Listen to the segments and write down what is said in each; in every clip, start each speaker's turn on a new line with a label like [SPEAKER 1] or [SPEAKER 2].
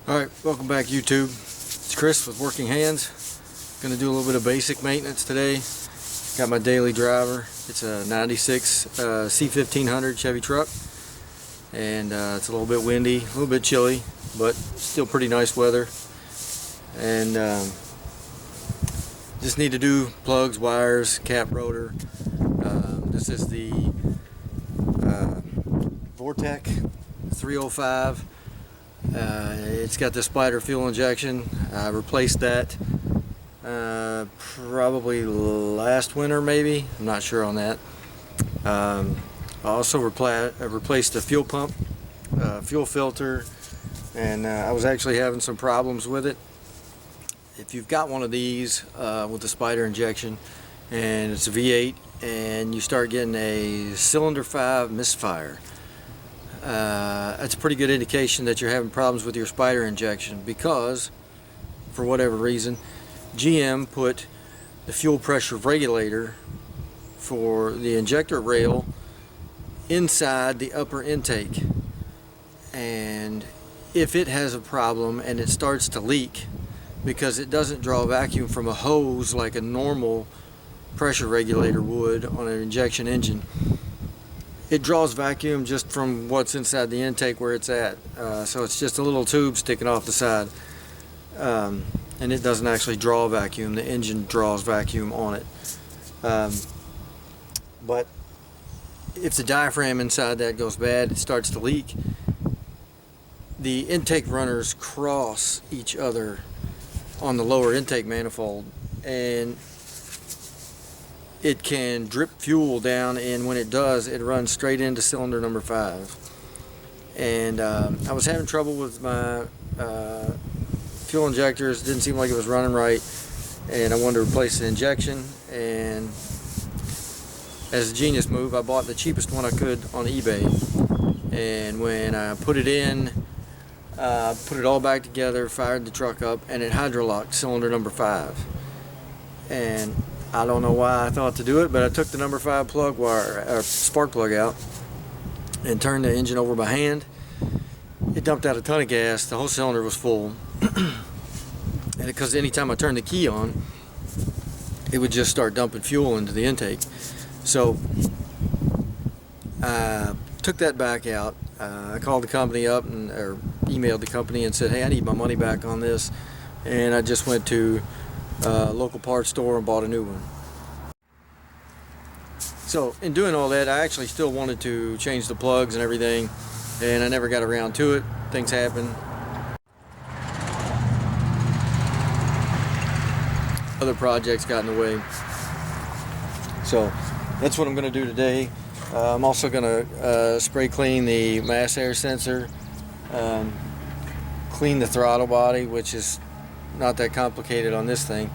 [SPEAKER 1] Alright, welcome back YouTube. It's Chris with Working Hands. Going to do a little bit of basic maintenance today. Got my daily driver. It's a 96 C1500 Chevy truck. And it's a little bit windy, a little bit chilly, but still pretty nice weather. And just need to do plugs, wires, cap, rotor. This is the Vortec 305. It's got the spider fuel injection. I replaced that probably last winter, maybe. I'm not sure on that. I also replaced the fuel pump, fuel filter, and I was actually having some problems with it. If you've got one of these with the spider injection and it's a V8 and you start getting a cylinder 5 misfire, that's a pretty good indication that you're having problems with your spider injection, because for whatever reason GM put the fuel pressure regulator for the injector rail inside the upper intake, and if it has a problem and it starts to leak because it doesn't draw vacuum from a hose like a normal pressure regulator would on an injection engine, it draws vacuum just from what's inside the intake where it's at. So it's just a little tube sticking off the side, and it doesn't actually draw vacuum. The engine draws vacuum on it. But if the diaphragm inside that goes bad, it starts to leak, the intake runners cross each other on the lower intake manifold, and it can drip fuel down, and when it does, it runs straight into cylinder number 5. And I was having trouble with my fuel injectors. Didn't seem like it was running right, and I wanted to replace the injection. And as a genius move, I bought the cheapest one I could on eBay, and when I put it in, put it all back together, fired the truck up, and it hydrolocked cylinder number 5. And I don't know why I thought to do it, but I took the number 5 plug wire, or spark plug out, and turned the engine over by hand. It dumped out a ton of gas. The whole cylinder was full. And because anytime I turned the key on, it would just start dumping fuel into the intake. So I took that back out. I called the company up or emailed the company and said, hey, I need my money back on this. And I just went to a local parts store and bought a new one. So in doing all that, I actually still wanted to change the plugs and everything, and I never got around to it. Things happen. Other projects got in the way. So that's what I'm going to do today. I'm also going to spray clean the mass air sensor, clean the throttle body, which is not that complicated on this thing.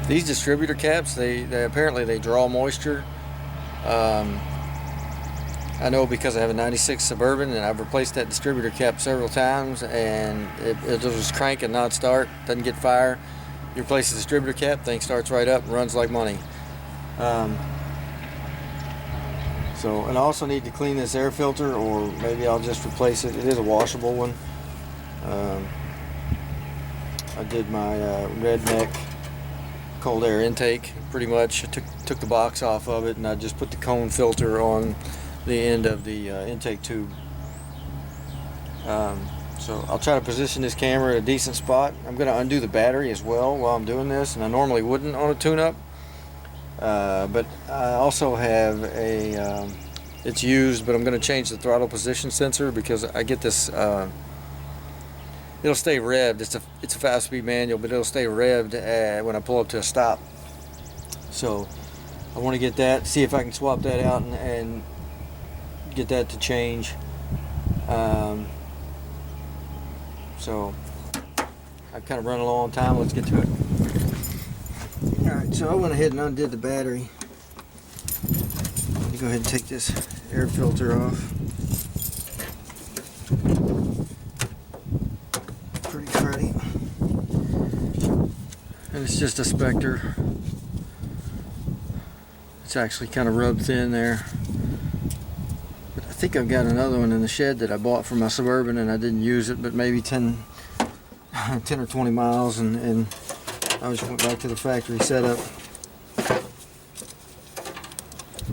[SPEAKER 1] These distributor caps, they apparently they draw moisture. I know because I have a 96 Suburban and I've replaced that distributor cap several times, and it'll just crank and not start, doesn't get fire. You replace the distributor cap, thing starts right up and runs like money. So, and I also need to clean this air filter, or maybe I'll just replace it. It is a washable one. I did my redneck cold air intake pretty much. I took the box off of it, and I just put the cone filter on the end of the intake tube. So I'll try to position this camera at a decent spot. I'm going to undo the battery as well while I'm doing this, and I normally wouldn't on a tune-up. But I also have a, it's used, but I'm going to change the throttle position sensor because I get this, it'll stay revved. It's a 5-speed manual, but it'll stay revved when I pull up to a stop. So I want to get that, see if I can swap that out and get that to change. So I've kind of run low on time. Let's get to it. Alright, so I went ahead and undid the battery. Let me go ahead and take this air filter off. Pretty cruddy. And it's just a Spectre. It's actually kind of rubbed thin there. But I think I've got another one in the shed that I bought for my Suburban and I didn't use it, but maybe 10 or 20 miles, and I just went back to the factory setup.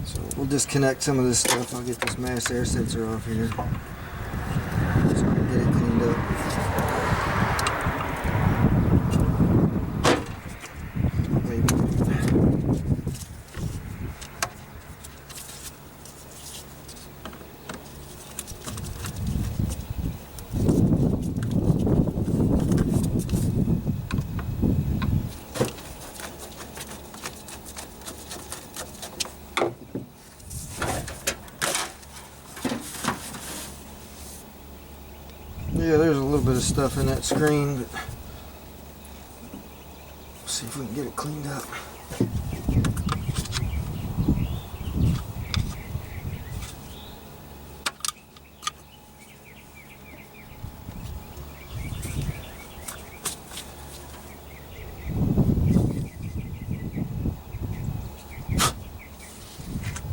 [SPEAKER 1] So we'll disconnect some of this stuff. I'll get this mass air sensor off here so I can get it cleaned up. Yeah, there's a little bit of stuff in that screen, but let's see if we can get it cleaned up.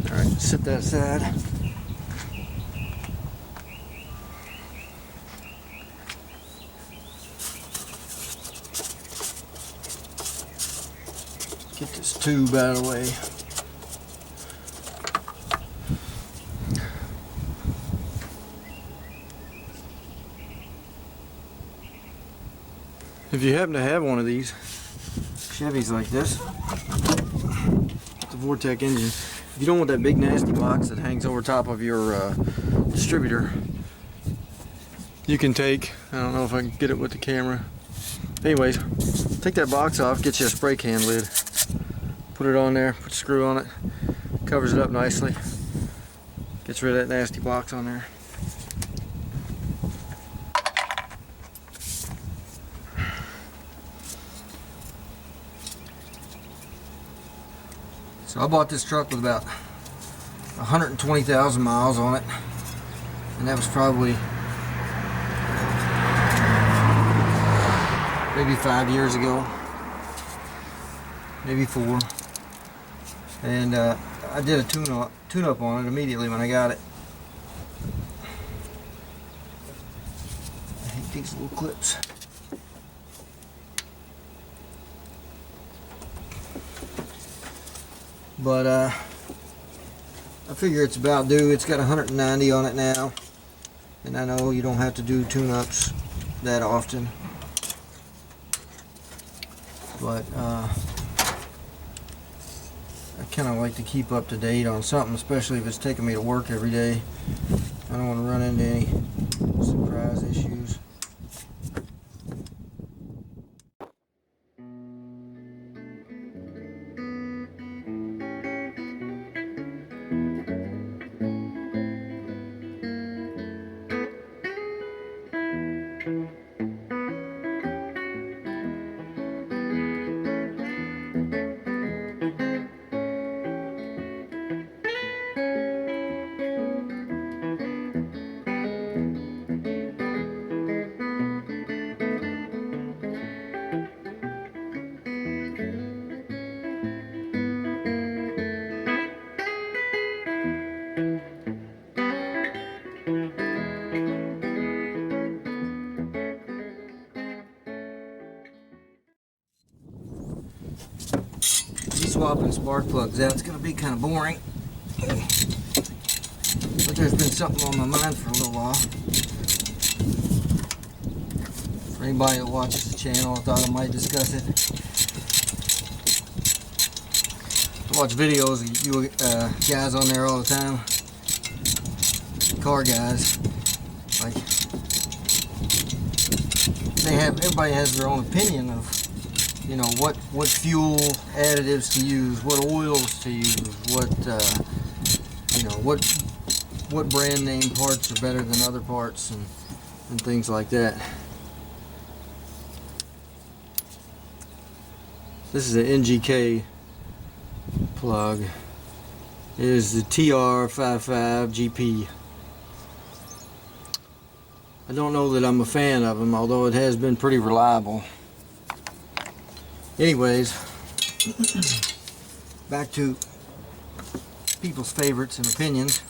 [SPEAKER 1] All right, set that aside. Get this tube out of the way. If you happen to have one of these Chevys like this, the Vortec engine, if you don't want that big nasty box that hangs over top of your distributor, you can take, I don't know if I can get it with the camera. Anyways, take that box off, get you a spray can lid. Put it on there, put a screw on it, covers it up nicely, gets rid of that nasty box on there. So I bought this truck with about 120,000 miles on it, and that was probably maybe 5 years ago, maybe 4. And I did a tune-up on it immediately when I got it. I hate these little clips. But I figure it's about due. It's got 190 on it now, and I know you don't have to do tune-ups that often, but I kind of like to keep up to date on something, especially if it's taking me to work every day. I don't want to run into any surprise issues. Swapping spark plugs out, it's going to be kind of boring, but there's been something on my mind for a little while. For anybody that watches the channel, I thought I might discuss it. I watch videos of you guys on there all the time, car guys. Like, everybody has their own opinion of, you know, what fuel additives to use, what oils to use, what you know, what brand name parts are better than other parts, and things like that. This is an NGK plug. It is the TR55GP. I don't know that I'm a fan of them, although it has been pretty reliable. Anyways, back to people's favorites and opinions.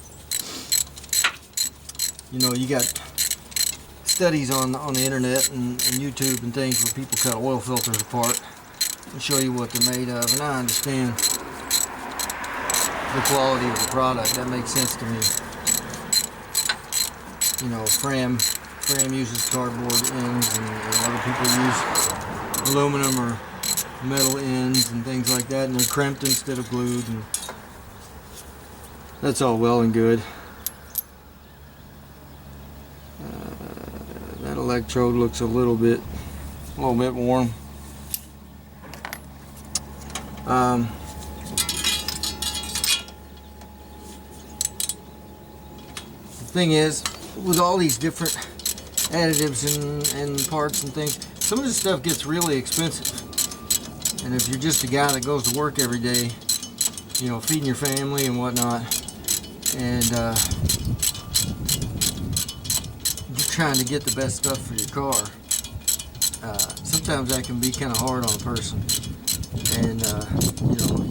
[SPEAKER 1] You know, you got studies on the internet and YouTube and things where people cut oil filters apart and show you what they're made of, and I understand the quality of the product. That makes sense to me. You know, Fram uses cardboard ends, and other people use aluminum or metal ends and things like that, and they're crimped instead of glued, and that's all well and good. That electrode looks a little bit warm. The thing is, with all these different additives and parts and things, some of this stuff gets really expensive. And if you're just a guy that goes to work every day, you know, feeding your family and whatnot, and you're trying to get the best stuff for your car, sometimes that can be kind of hard on a person. And you know,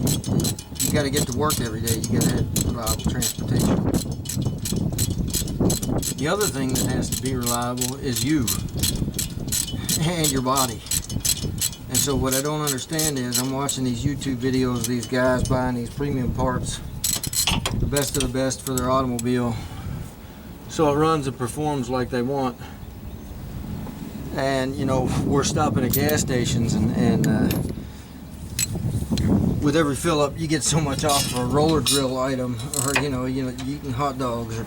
[SPEAKER 1] you got to get to work every day. You got to have reliable transportation. The other thing that has to be reliable is you and your body. And so what I don't understand is, I'm watching these YouTube videos of these guys buying these premium parts, the best of the best for their automobile, so it runs and performs like they want. And you know, we're stopping at gas stations, and with every fill up you get so much off of a roller grill item, or you know, you eating hot dogs or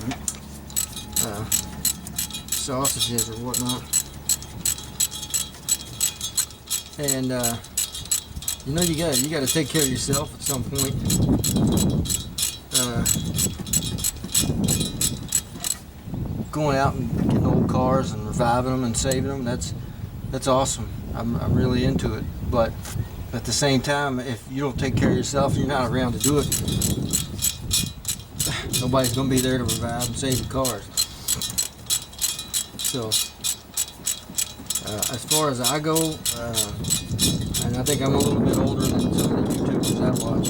[SPEAKER 1] sausages or whatnot. And you know, you got to take care of yourself at some point. Going out and getting old cars and reviving them and saving them, that's awesome. I'm really into it. But at the same time, if you don't take care of yourself and you're not around to do it, nobody's going to be there to revive and save the cars. So as far as I go, and I think I'm a little bit older than some of the YouTubers I watch.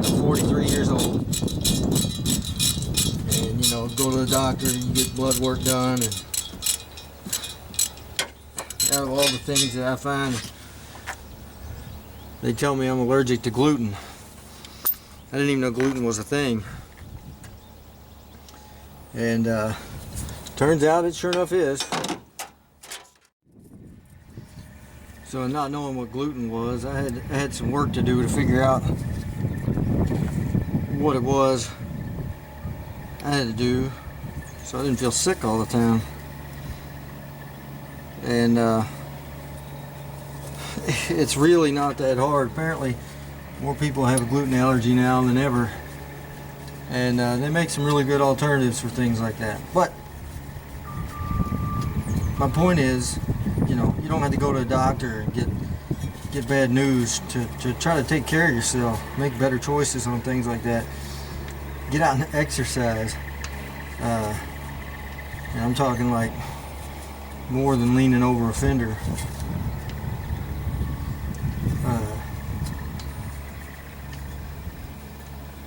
[SPEAKER 1] I'm 43 years old, and you know, go to the doctor, you get blood work done, and out of all the things that I find, they tell me I'm allergic to gluten. I didn't even know gluten was a thing, and turns out it sure enough is. So not knowing what gluten was, I had some work to do to figure out what it was I had to do, so I didn't feel sick all the time. And it's really not that hard. Apparently more people have a gluten allergy now than ever, and they make some really good alternatives for things like that. But my point is, you know, you don't have to go to a doctor and get bad news to try to take care of yourself, make better choices on things like that. Get out and exercise. And I'm talking like more than leaning over a fender.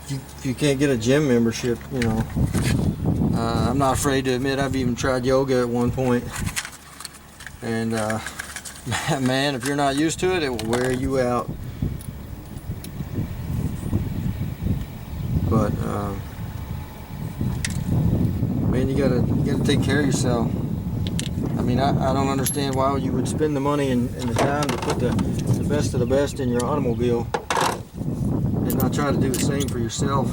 [SPEAKER 1] If you can't get a gym membership, you know, I'm not afraid to admit I've even tried yoga at one point. And man, if you're not used to it, it will wear you out. But man, you gotta take care of yourself. I mean, I don't understand why you would spend the money and the time to put the best of the best in your automobile and not try to do the same for yourself.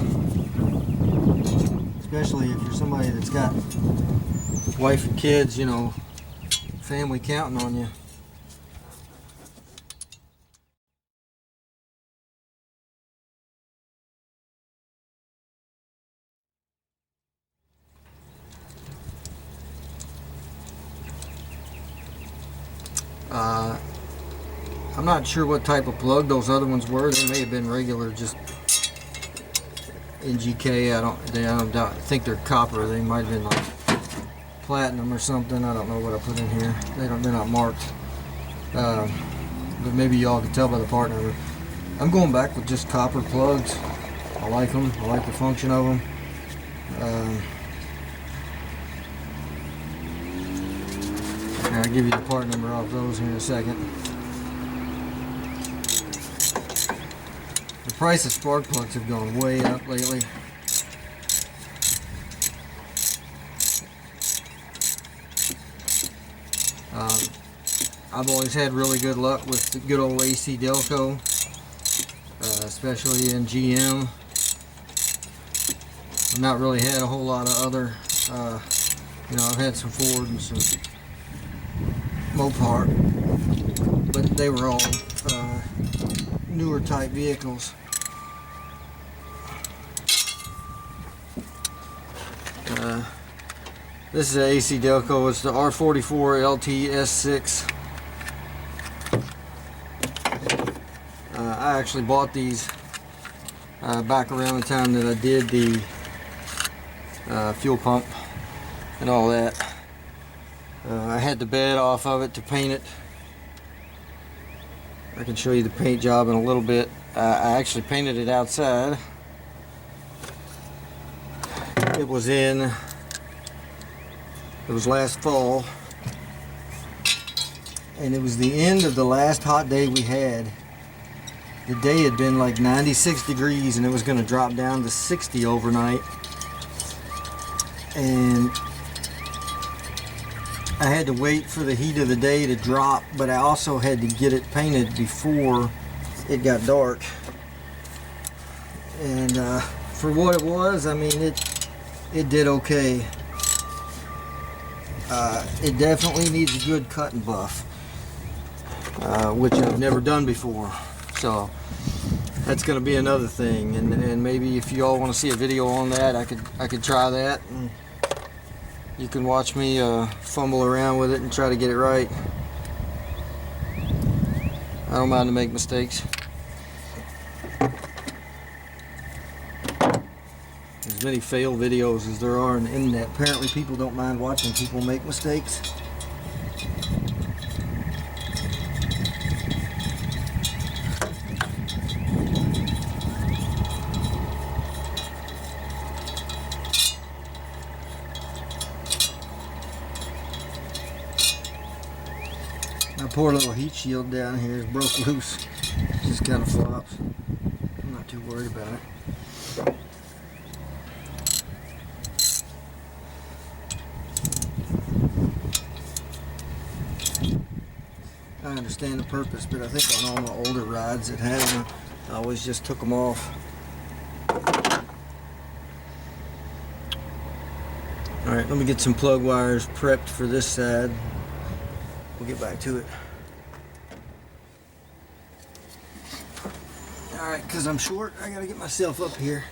[SPEAKER 1] Especially if you're somebody that's got wife and kids, you know, family counting on you. I'm not sure what type of plug those other ones were. They may have been regular, just NGK. I don't think they're copper. They might have been like platinum or something. I don't know what I put in here. They're not marked. But maybe y'all can tell by the part number. I'm going back with just copper plugs. I like them. I like the function of them. I'll give you the part number off those here in a second. The price of spark plugs have gone way up lately. I've always had really good luck with the good old AC Delco, especially in GM. I've not really had a whole lot of other, you know, I've had some Ford and some Mopar, but they were all newer type vehicles. This is an AC Delco. It's the R44 LTS6. I actually bought these back around the time that I did the fuel pump and all that. I had the bed off of it to paint it. I can show you the paint job in a little bit. I actually painted it outside. It was last fall, and it was the end of the last hot day we had. The day had been like 96 degrees and it was going to drop down to 60 overnight, and I had to wait for the heat of the day to drop, but I also had to get it painted before it got dark. And for what it was, I mean, it did okay. It definitely needs a good cut and buff, which I've never done before. So that's going to be another thing, and maybe if you all want to see a video on that, I could try that, and you can watch me fumble around with it and try to get it right. I don't mind to make mistakes. As many fail videos as there are on the internet, apparently people don't mind watching people make mistakes. My poor little heat shield down here is broke loose. It just kind of flops. I'm not too worried about it. I understand the purpose, but I think on all my older rides that had them, I always just took them off. Alright, let me get some plug wires prepped for this side. We'll get back to it. Alright, because I'm short, I gotta get myself up here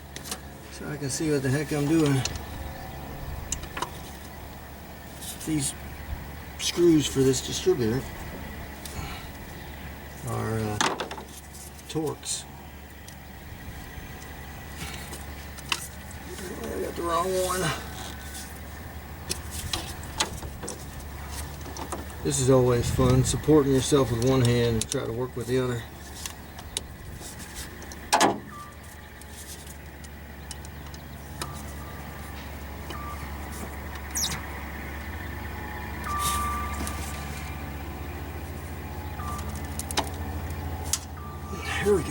[SPEAKER 1] so I can see what the heck I'm doing. These screws for this distributor are Torx. I got the wrong one. This is always fun, supporting yourself with one hand and try to work with the other. Here we go.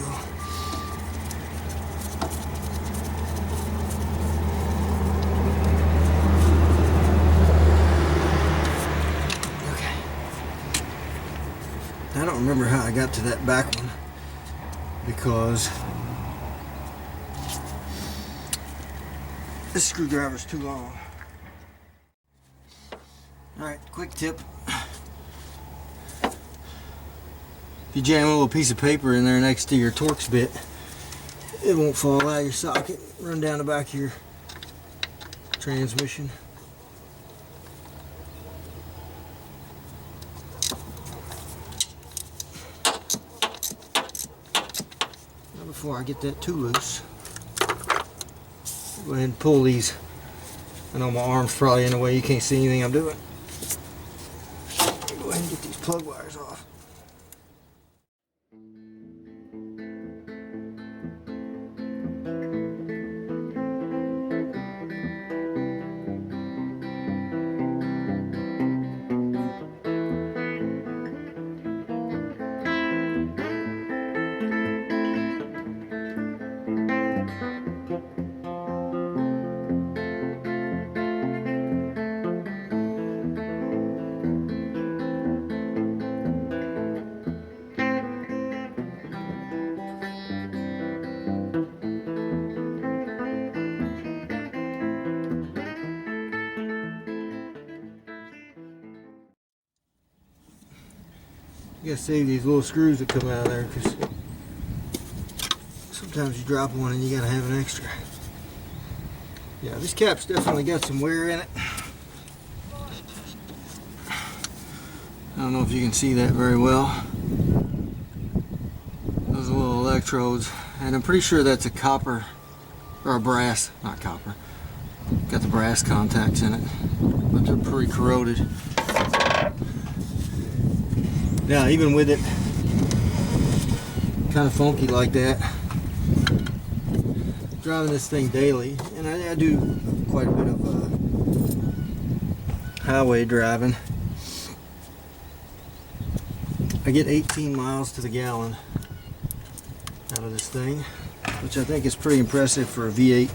[SPEAKER 1] I don't remember how I got to that back one because this screwdriver's too long. Alright, quick tip. If you jam a little piece of paper in there next to your Torx bit, it won't fall out of your socket, run down the back of your transmission. Before I get that too loose, go ahead and pull these. I know my arm's probably in the way, you can't see anything I'm doing. Go ahead and get these plug wires off. You gotta save these little screws that come out of there, because sometimes you drop one and you gotta have an extra. Yeah, this cap's definitely got some wear in it. I don't know if you can see that very well. Those little electrodes, and I'm pretty sure that's a copper or a brass, not copper. Got the brass contacts in it, but they're pretty corroded. Now, even with it kind of funky like that, driving this thing daily, and I do quite a bit of highway driving. I get 18 miles to the gallon out of this thing, which I think is pretty impressive for a V8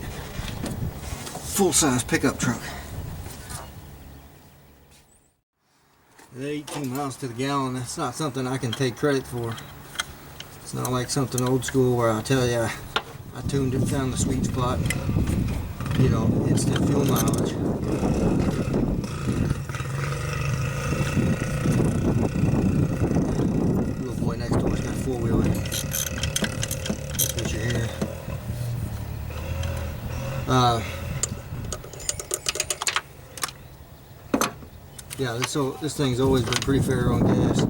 [SPEAKER 1] full-size pickup truck. At 18 miles to the gallon, that's not something I can take credit for. It's not like something old school where I tell you I tuned it, found the sweet spot, you know, instant fuel mileage. Little boy next door's got four-wheeling. Put your hair. Yeah, this thing's always been pretty fair on gas.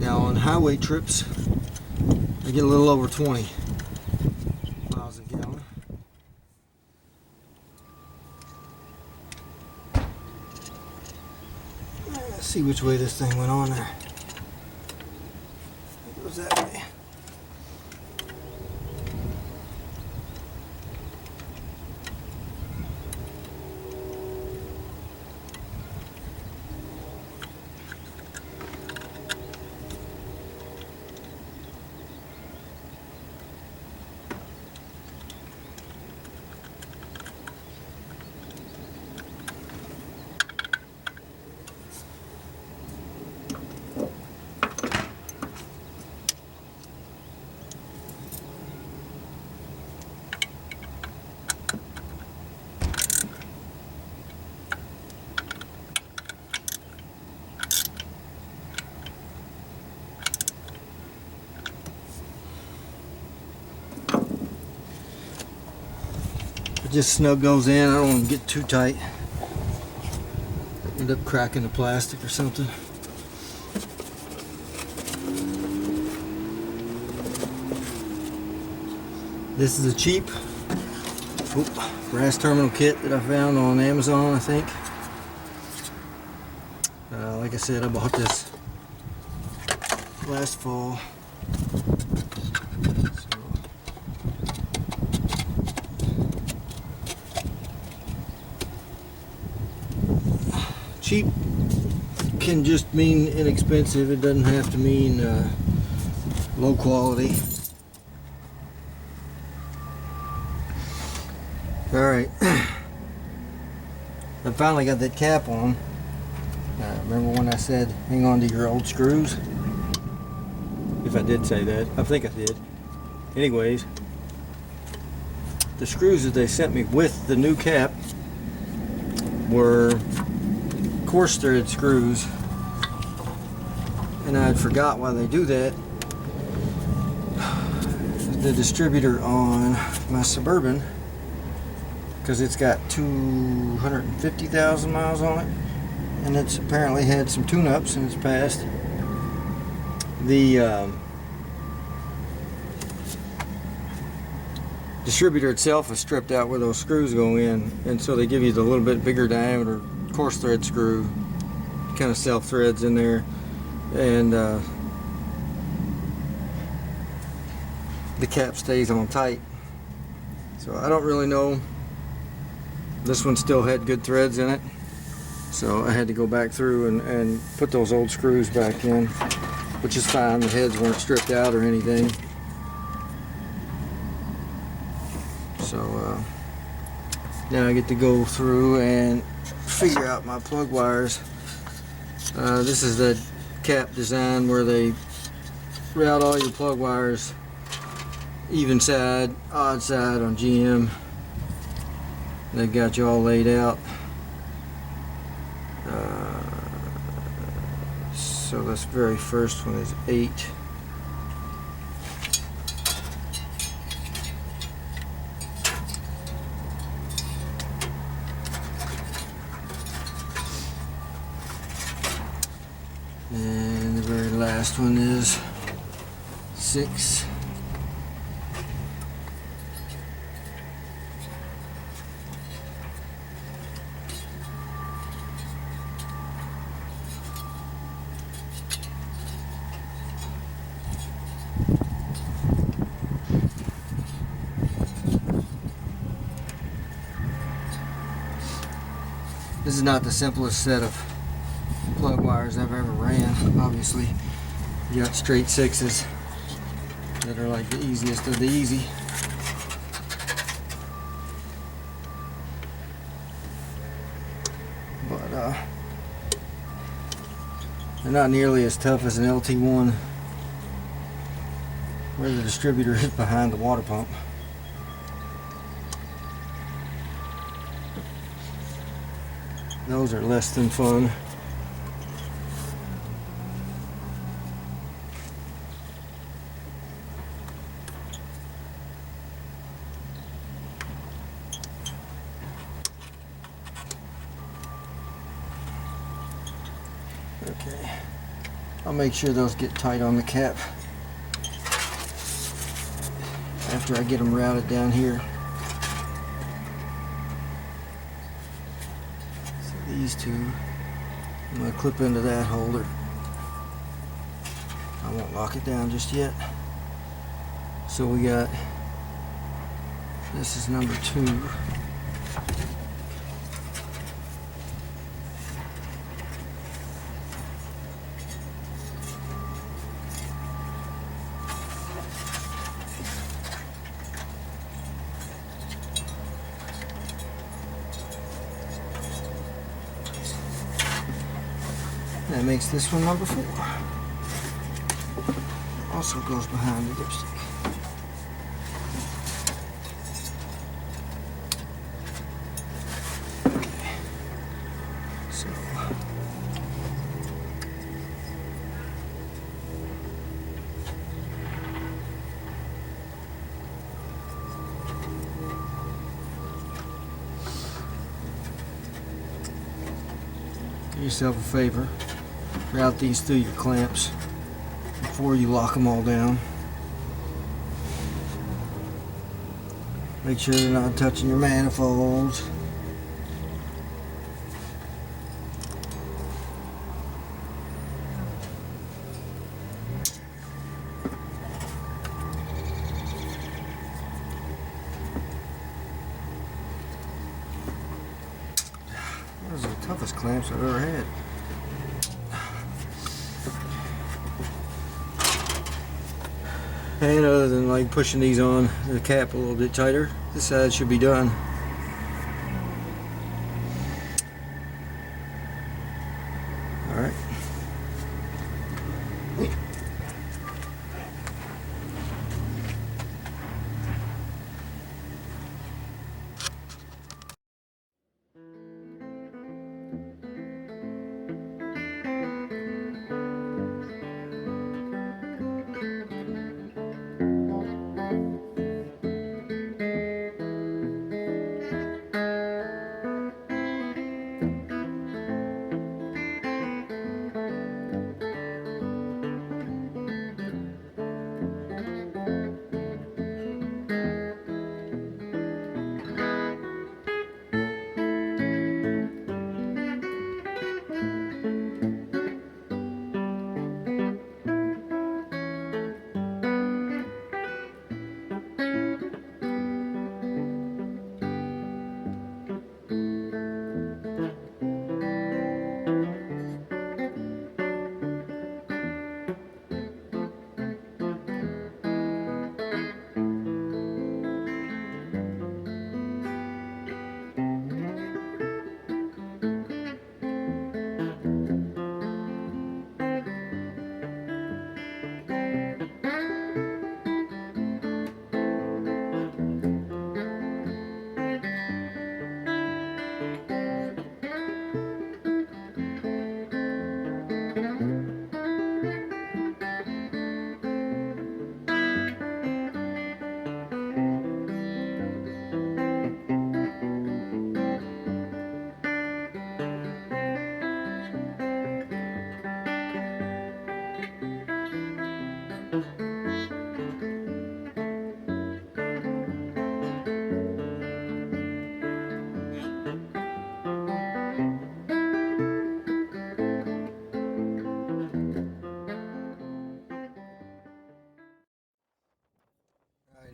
[SPEAKER 1] Now on highway trips, I get a little over 20 miles a gallon. Let's see which way this thing went on there. It goes that way. It just snug goes in. I don't want to get too tight. End up cracking the plastic or something. This is a cheap brass terminal kit that I found on Amazon, I think. Like I said, I bought this last fall. Cheap can just mean inexpensive. It doesn't have to mean low quality. Alright, I finally got that cap on. Remember when I said hang on to your old screws? If I did say that, I think I did. Anyways, the screws that they sent me with the new cap were coarse thread screws, and I had forgot why they do that. The distributor on my Suburban, because it's got 250,000 miles on it, and it's apparently had some tune-ups in its past. The distributor itself is stripped out where those screws go in, and so they give you the little bit bigger diameter coarse thread screw, kind of self threads in there, and the cap stays on tight. So I don't really know. This one still had good threads in it, so I had to go back through and put those old screws back in, which is fine. The heads weren't stripped out or anything. So now I get to go through and figure out my plug wires. This is the cap design where they route all your plug wires even side, odd side on GM. They've got you all laid out. So this very first one is 8. And the very last one is 6. This is not the simplest set of plug wires I've ever ran. Obviously, you got straight 6s that are like the easiest of the easy. But they're not nearly as tough as an LT1 where the distributor is behind the water pump. Those are less than fun. Okay, I'll make sure those get tight on the cap after I get them routed down here. So these two, I'm going to clip into that holder. I won't lock it down just yet. So we got, this is number 2. That makes this one number 4. Also goes behind the dipstick. Okay. So do yourself a favor. Route these through your clamps before you lock them all down. Make sure they're not touching your manifolds. Those are the toughest clamps I've ever had. And other than like pushing these on the cap a little bit tighter, this side should be done. Alright.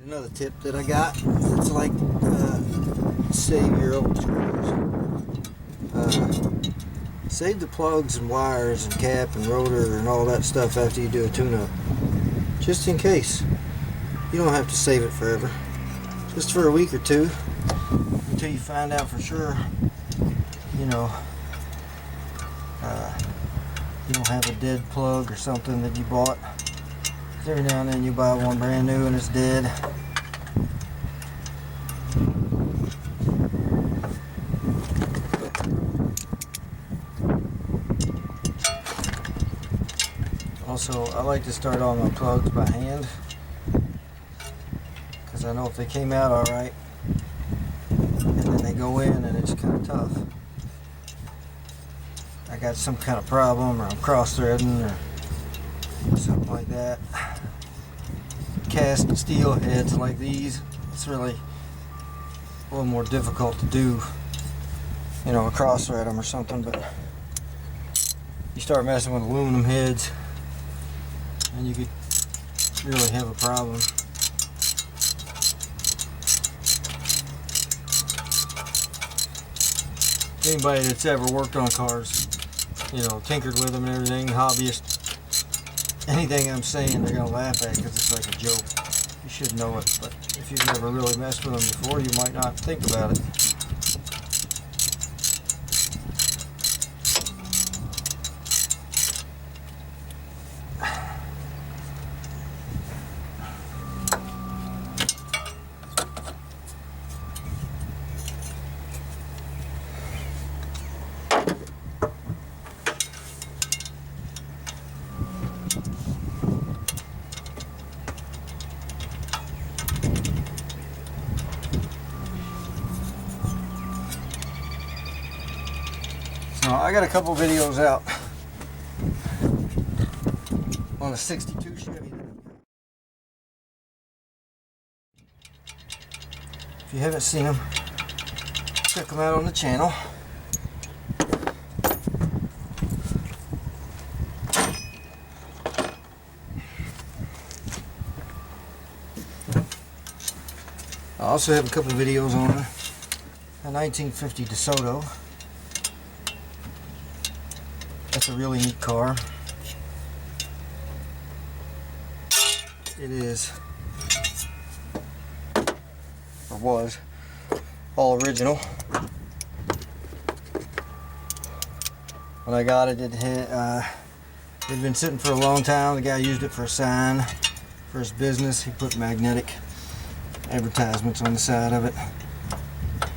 [SPEAKER 1] Another tip that I got, it's like save your old screws. Save the plugs and wires and cap and rotor and all that stuff after you do a tune-up, just in case. You don't have to save it forever, just for a week or two until you find out for sure, you know, you don't have a dead plug or something that you bought. 'Cause every now and then you buy one brand new and it's dead. Also, I like to start all my plugs by hand, because I know if they came out alright and then they go in and it's kind of tough, I got some kind of problem, or I'm cross-threading or something like that. Cast steel heads like these, it's really a little more difficult to do, you know, cross-thread them or something, but you start messing with aluminum heads and you could really have a problem. Anybody that's ever worked on cars, you know, tinkered with them and everything, hobbyists, anything I'm saying they're going to laugh at because it's like a joke. You should know it, but if you've never really messed with them before, you might not think about it. I got a couple videos out on a 62 Chevy. If you haven't seen them, check them out on the channel. I also have a couple videos on a 1950 DeSoto. That's a really neat car. It is, or was, all original. When I got it, it had been sitting for a long time. The guy used it for a sign for his business. He put magnetic advertisements on the side of it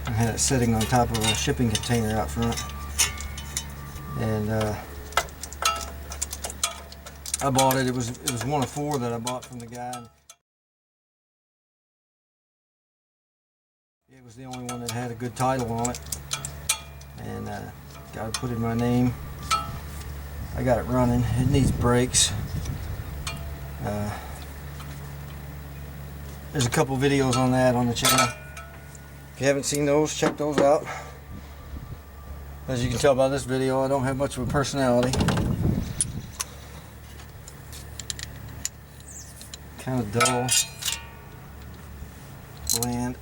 [SPEAKER 1] and had it sitting on top of a shipping container out front. And I bought it. It was one of 4 that I bought from the guy. It was the only one that had a good title on it, and got to put in my name. I got it running. It needs brakes. There's a couple videos on that on the channel. If you haven't seen those, check those out. As you can tell by this video, I don't have much of a personality. Kind of dull, bland,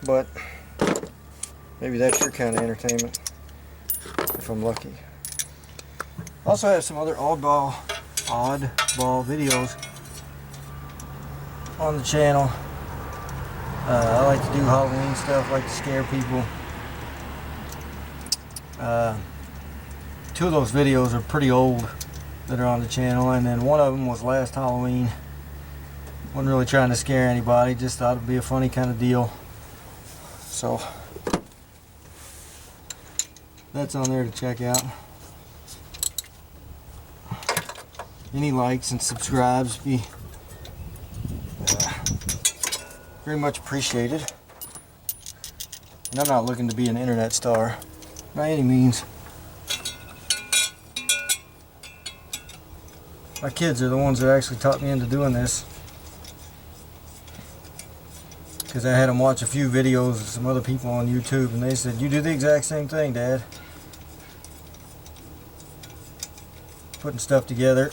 [SPEAKER 1] but maybe that's your kind of entertainment, if I'm lucky. Also have some other oddball videos on the channel. I like to do Halloween stuff, I like to scare people. 2 of those videos are pretty old that are on the channel, and then one of them was last Halloween. Wasn't really trying to scare anybody, just thought it'd be a funny kind of deal. So that's on there to check out. Any likes and subscribes be very much appreciated. And I'm not looking to be an internet star by any means. My kids are the ones that actually taught me into doing this, because I had them watch a few videos of some other people on YouTube, and they said, "You do the exact same thing, Dad." Putting stuff together.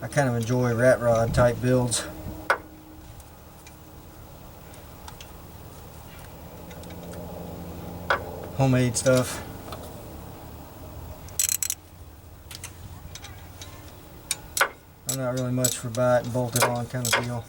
[SPEAKER 1] I kind of enjoy rat rod type builds. Homemade stuff. I'm not really much for buy it and bolt it on kind of deal.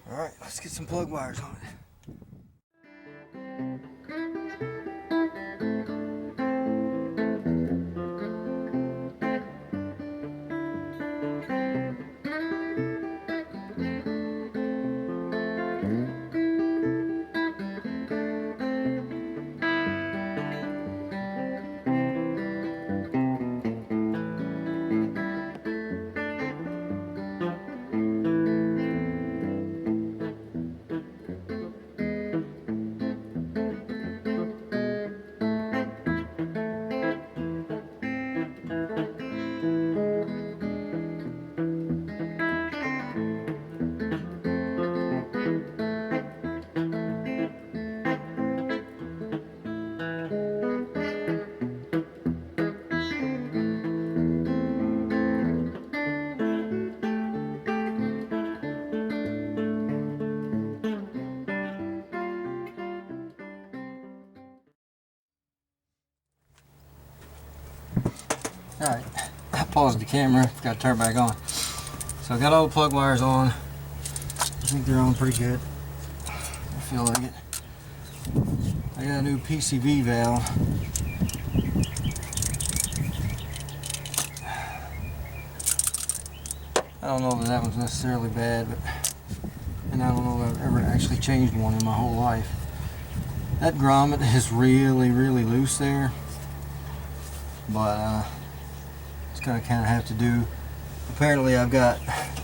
[SPEAKER 1] Alright, let's get some plug wires on it. Alright, I paused the camera, got to turn it back on. So I got all the plug wires on. I think they're on pretty good. I feel like it. I got a new PCV valve. I don't know that that one's necessarily bad, but and I don't know that I've ever actually changed one in my whole life. That grommet is really loose there, but it's gonna kind of have to do. Apparently I've got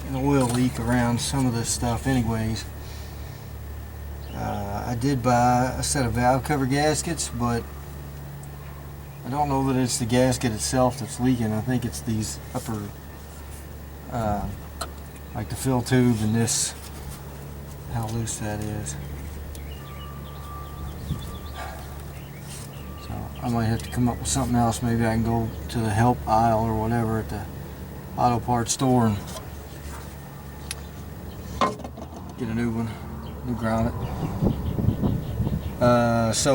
[SPEAKER 1] an oil leak around some of this stuff anyways. I did buy a set of valve cover gaskets, but I don't know that it's the gasket itself that's leaking. I think it's these upper, like the fill tube and this, how loose that is. So I might have to come up with something else. Maybe I can go to the help aisle or whatever at the auto parts store and get a new one, new grommet. So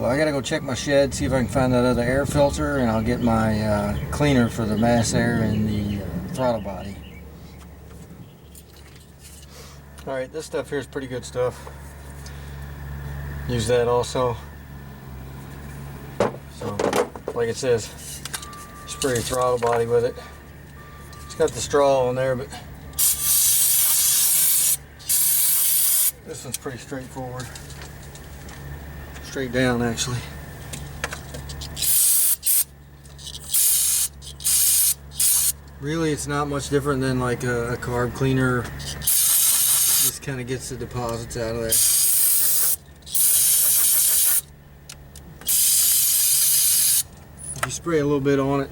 [SPEAKER 1] I gotta go check my shed, see if I can find that other air filter, and I'll get my cleaner for the mass air and the throttle body. Alright, this stuff here is pretty good stuff. Use that also. So, like it says, spray your throttle body with it. It's got the straw on there, but this one's pretty straightforward. Straight down, actually. Really, it's not much different than like a carb cleaner. Just kind of gets the deposits out of there. If you spray a little bit on it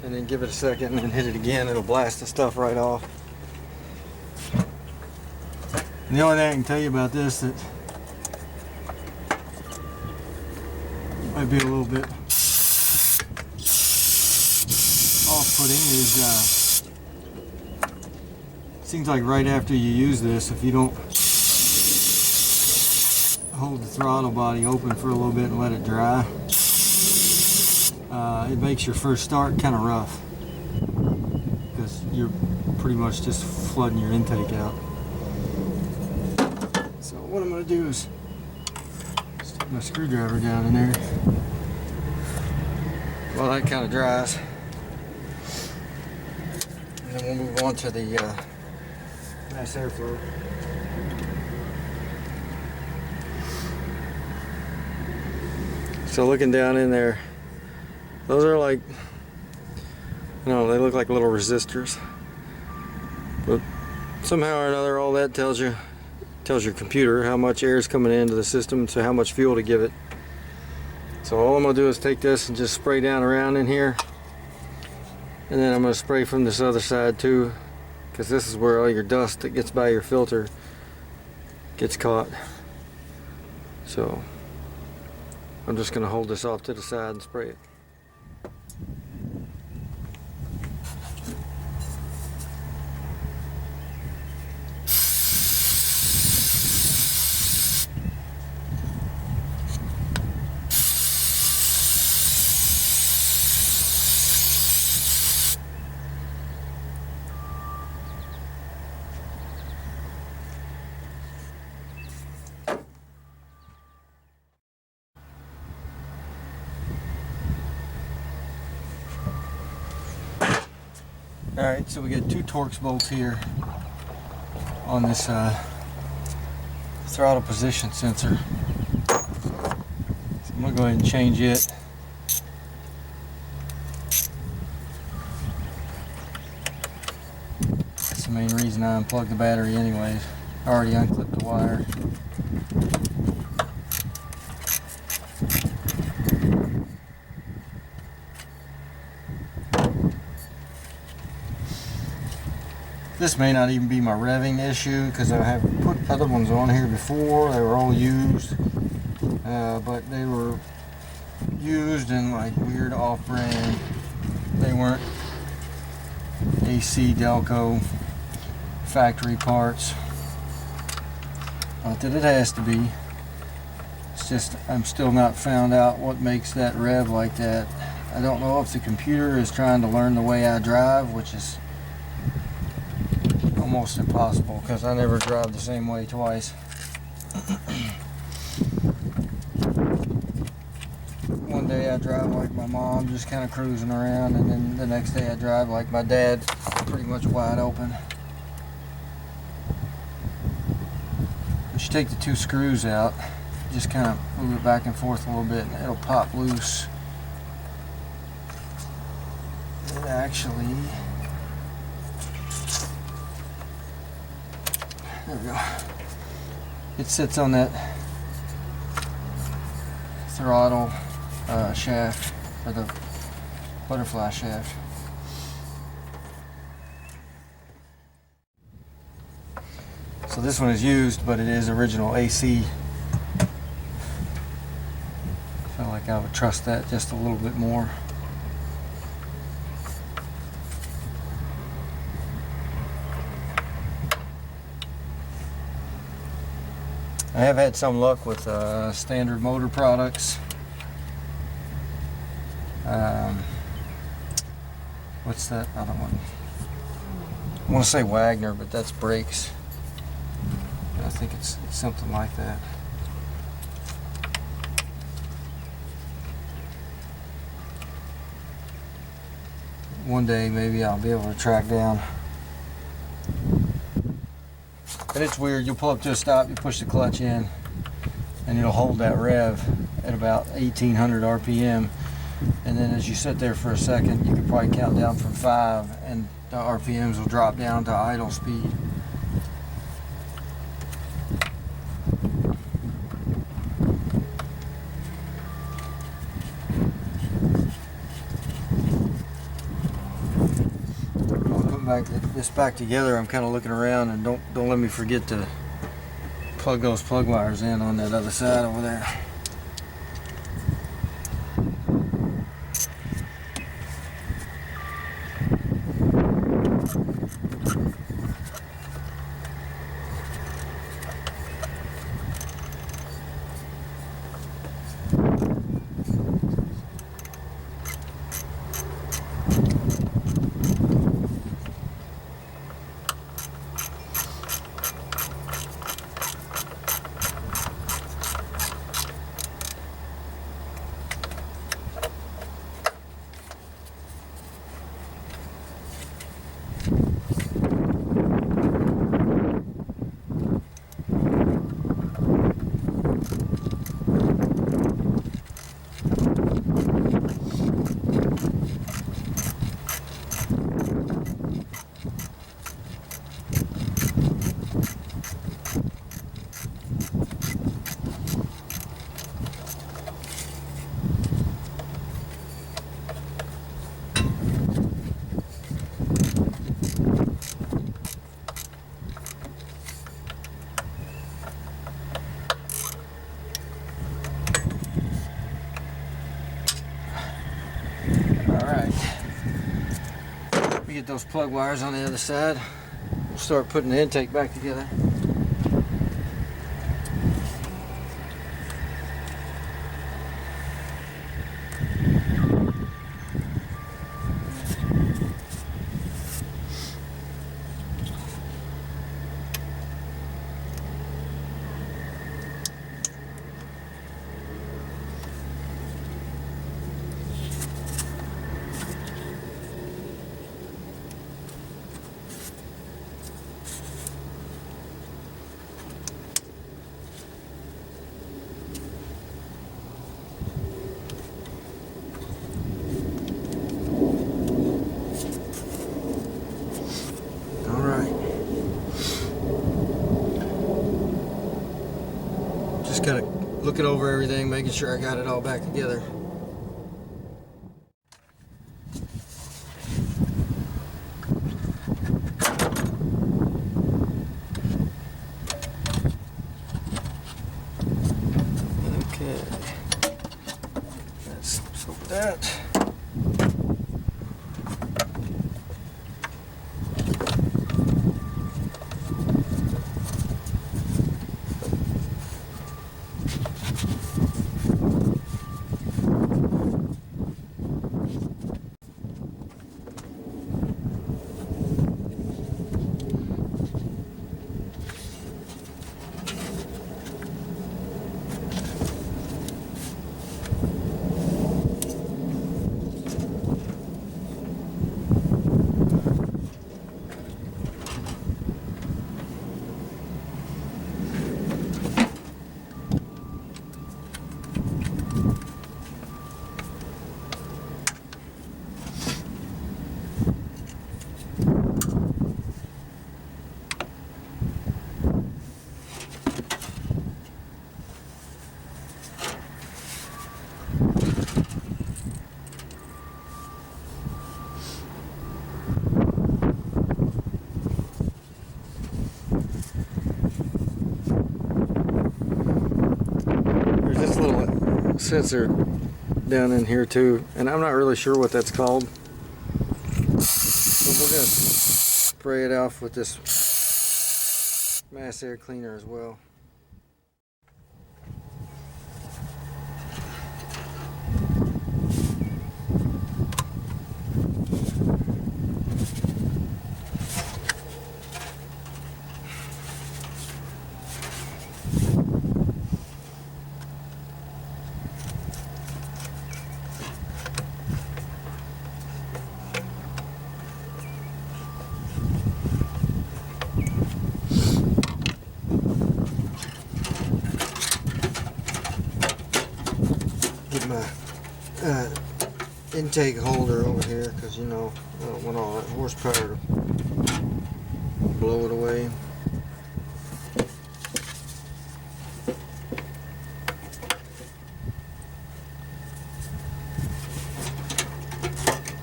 [SPEAKER 1] and then give it a second and then hit it again, it'll blast the stuff right off. And the only thing I can tell you about this that might be a little bit off-putting is it seems like right after you use this, if you don't hold the throttle body open for a little bit and let it dry, it makes your first start kind of rough because you're pretty much just flooding your intake out. So what I'm going to do is stick my screwdriver down in there while that kind of dries, and then we'll move on to the mass airflow. So looking down in there, those are like, they look like little resistors, but somehow or another, all that tells your computer how much air is coming into the system, so how much fuel to give it. So all I'm gonna do is take this and just spray down around in here, and then I'm gonna spray from this other side too, because this is where all your dust that gets by your filter gets caught. So I'm just gonna hold this off to the side and spray it. Alright, so we got 2 Torx bolts here on this throttle position sensor. So I'm going to go ahead and change it. That's the main reason I unplugged the battery anyways. I already unclipped the wire. This may not even be my revving issue, because I have put other ones on here before. They were all used, but they were used in like weird off-brand. They weren't AC Delco factory parts. Not that it has to be. It's just I'm still not found out what makes that rev like that. I don't know if the computer is trying to learn the way I drive, which is almost impossible because I never drive the same way twice. One day I drive like my mom, just kind of cruising around, and then the next day I drive like my dad, pretty much wide open. Once you take the 2 screws out, just kind of move it back and forth a little bit and it'll pop loose. It actually, there we go. It sits on that throttle shaft, or the butterfly shaft. So this one is used, but it is original AC. I feel like I would trust that just a little bit more. I have had some luck with standard motor products. What's that other one? I want to say Wagner, but that's brakes. I think it's something like that. One day maybe I'll be able to track down. And it's weird, you'll pull up to a stop, you push the clutch in, and it'll hold that rev at about 1800 RPM. And then as you sit there for a second, you can probably count down from 5, and the RPMs will drop down to idle speed. This back together, I'm kind of looking around, and don't let me forget to plug those plug wires in on that other side over there. those plug wires on the other side. We'll start putting the intake back together. Just kind of looking over everything, making sure I got it all back together. Okay, let's open that. This little sensor down in here too, and I'm not really sure what that's called, but we're going to spray it off with this mass air cleaner as well. Get my intake holder over here, because you know I don't want all that horsepower to blow it away.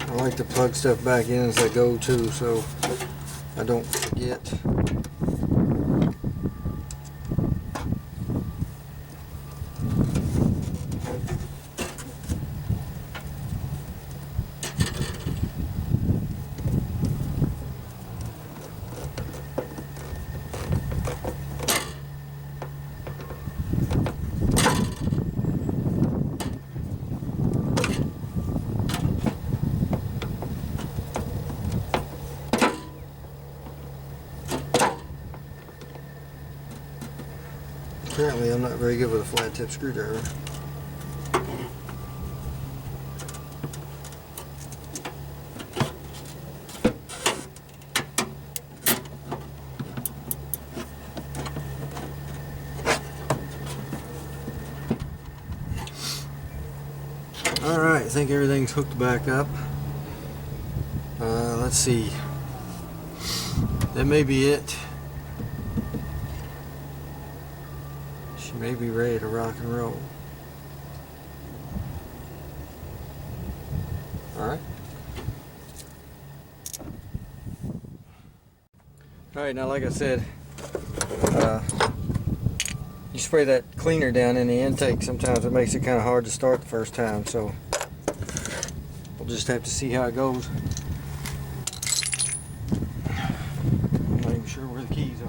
[SPEAKER 1] I like to plug stuff back in as I go too, so I don't forget. Apparently I'm not very good with a flat tip screwdriver. Alright, I think everything's hooked back up. Let's see. That may be it. She may be ready to rock and roll. Alright. Alright, now like I said, you spray that cleaner down in the intake, sometimes it makes it kind of hard to start the first time, so we'll just have to see how it goes. sure where the keys are.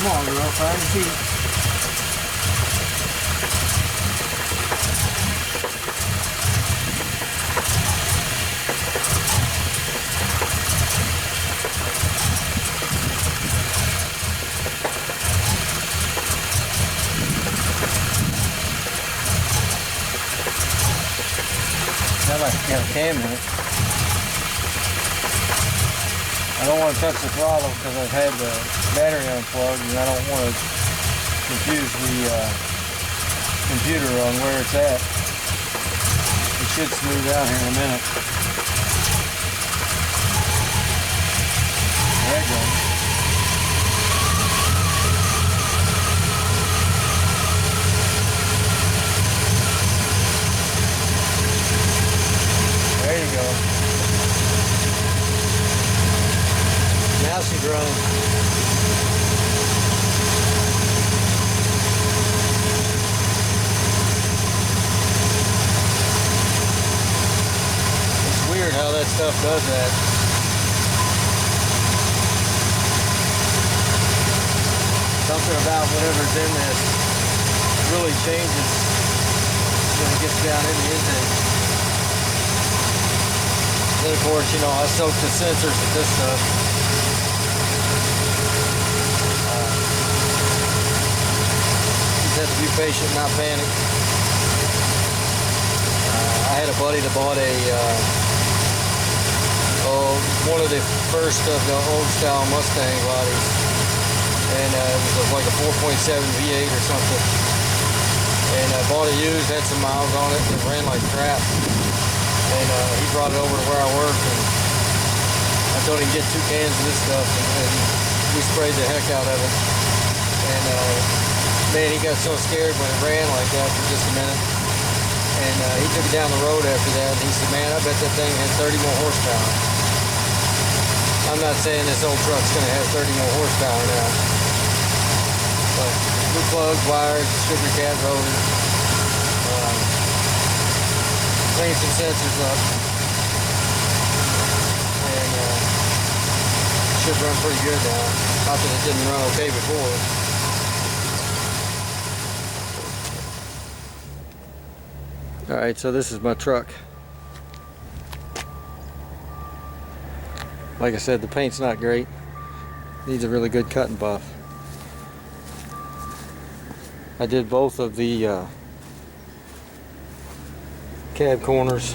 [SPEAKER 1] Come on, girl, find the key. That might have a cam in it. I don't want to touch the throttle because I've had the battery unplugged and I don't want to confuse the computer on where it's at. It should smooth out here in a minute. There it goes. There you go. Now she's running. It's weird how that stuff does that. Something about whatever's in this really changes when it gets down in the intake. Then of course, you know, I soaked the sensors with this stuff. Have to be patient, not panic. I had a buddy that bought one of the first of the old style Mustang bodies, and it was like a 4.7 V8 or something. And I bought it used, had some miles on it, and it ran like crap. And he brought it over to where I work, and I told him get 2 cans of this stuff, and we sprayed the heck out of it. And man, he got so scared when it ran like that for just a minute. And he took it down the road after that, and he said, man, I bet that thing had 30 more horsepower. I'm not saying this old truck's going to have 30 more horsepower now. But new plugs, wires, distributor cat rotor, clean some sensors up, and should run pretty good now. Not that it didn't run okay before. Alright, so this is my truck. Like I said, the paint's not great. Needs a really good cut and buff. I did both of the cab corners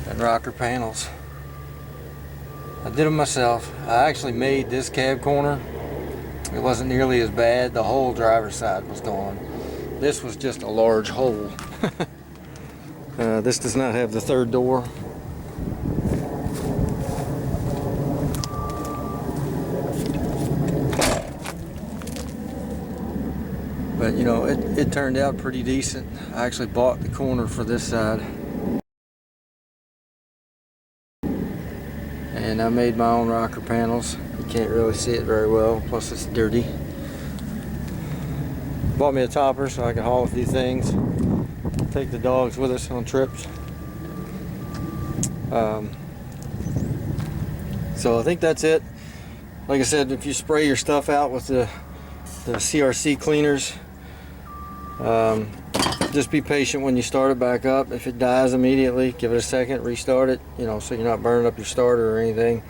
[SPEAKER 1] and rocker panels. I did them myself. I actually made this cab corner. It wasn't nearly as bad. The whole driver's side was gone. This was just a large hole. This does not have the third door. But you know, it turned out pretty decent. I actually bought the corner for this side. And I made my own rocker panels. You can't really see it very well, plus it's dirty. Bought me a topper so I can haul a few things. Take the dogs with us on trips. So I think that's it. Like I said, if you spray your stuff out with the CRC cleaners, just be patient when you start it back up. If it dies immediately, give it a second, restart it, you know, so you're not burning up your starter or anything.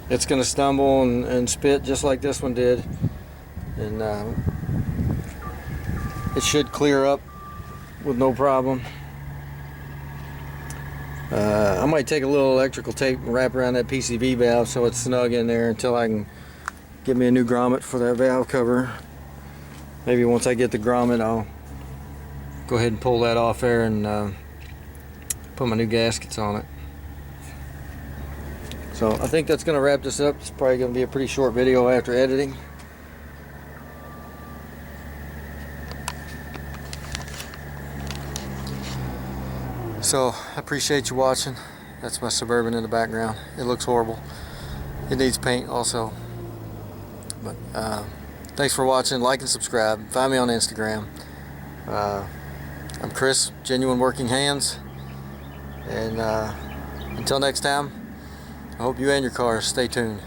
[SPEAKER 1] It's going to stumble and spit just like this one did, and it should clear up with no problem. I might take a little electrical tape and wrap around that PCV valve so it's snug in there until I can get me a new grommet for that valve cover. Maybe once I get the grommet, I'll go ahead and pull that off there and put my new gaskets on it. So I think that's going to wrap this up. It's probably going to be a pretty short video after editing. So I appreciate you watching. That's my Suburban in the background. It looks horrible. It needs paint also. But thanks for watching. Like and subscribe. Find me on Instagram. I'm Chris, Genuine Working Hands. And until next time, I hope you and your cars stay tuned.